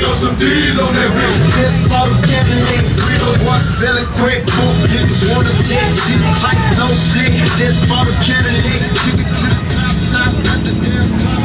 Throw some D's on that bitch. Just bought a Cadillac. One selling crack coke. Niggas wanna jet shit. Tight, no shit. Just bought a Cadillac. Took it to the top, got the damn top.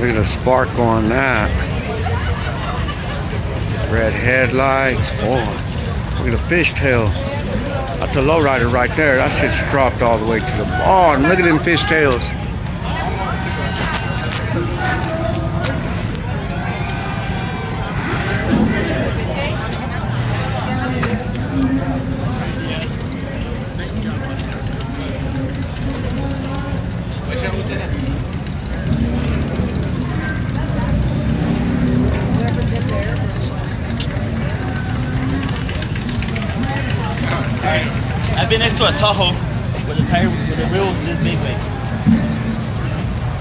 Look at the sparkle on that. Red headlights, boy. Look at the fishtail. That's a lowrider right there. That shit's dropped all the way to the bottom. Look at them fishtails. I've been next to a Tahoe with a tire with a wheel this big way.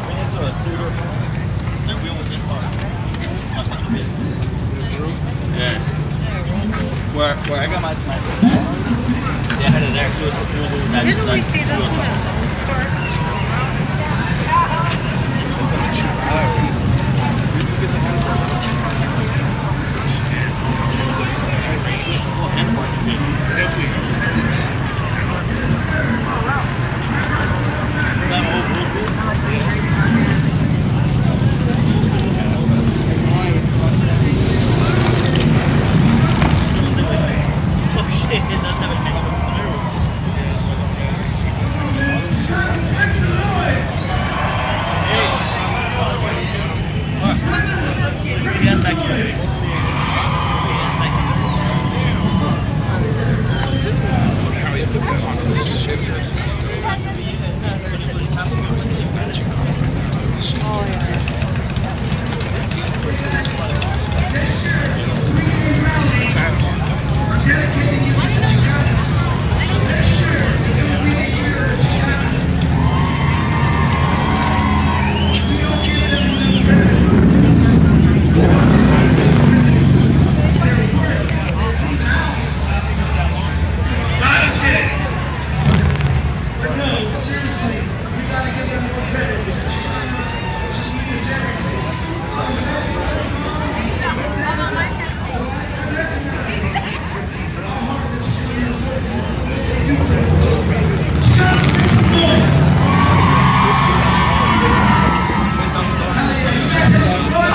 Been next to a two-door the wheel was this far. Yeah. Where I got my yeah, I had it there too. Didn't we see this one at the store?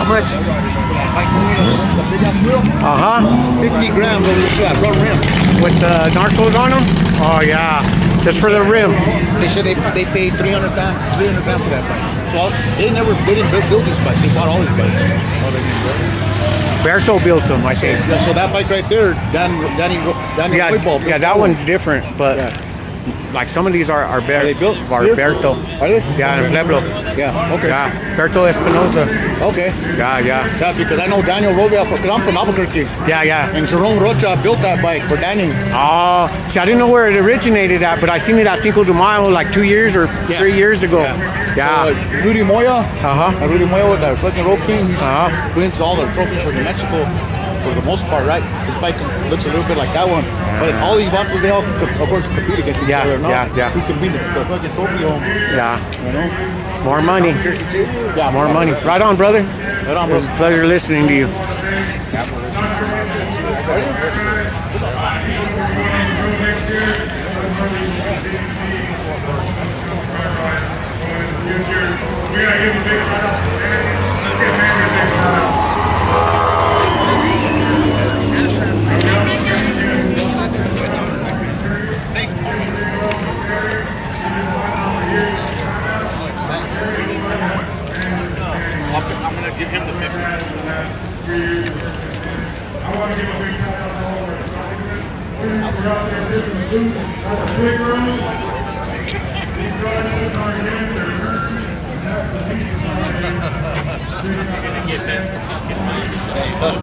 Much? Uh-huh. 50 grams over the front rim. With the narcos on them? Oh yeah. Just for the rim. They said they paid 300 grand for that bike. So they didn't build these bikes. They bought all these bikes. Berto built them, I think. Yeah, so that bike right there, Danny yeah, football. Yeah, that one's different, but like some of these are they built Berto. Are they? Yeah, in Pueblo. Yeah, okay. Yeah, Berto Espinosa. Okay. Yeah. Yeah, because I know Daniel Robia, because I'm from Albuquerque. Yeah. And Jerome Rocha built that bike for Danny. Oh, see, I didn't know where it originated at, but I seen it at Cinco de Mayo like 2 years or 3 years ago. Yeah. So, Rudy Moya. Rudy Moya with that fucking Road King. He wins all the trophies for New Mexico for the most part, right? This bike looks a little bit like that one. But all these vatos, they all, of course, compete against each other. Yeah. Who can win the fucking trophy home? Yeah. You know? More money. Yeah, more money. Right on, brother. Right on, It was a pleasure listening to you. We gotta give a big shout out to Danny. So give Manny a big shout out. You're gonna get this the fucking way.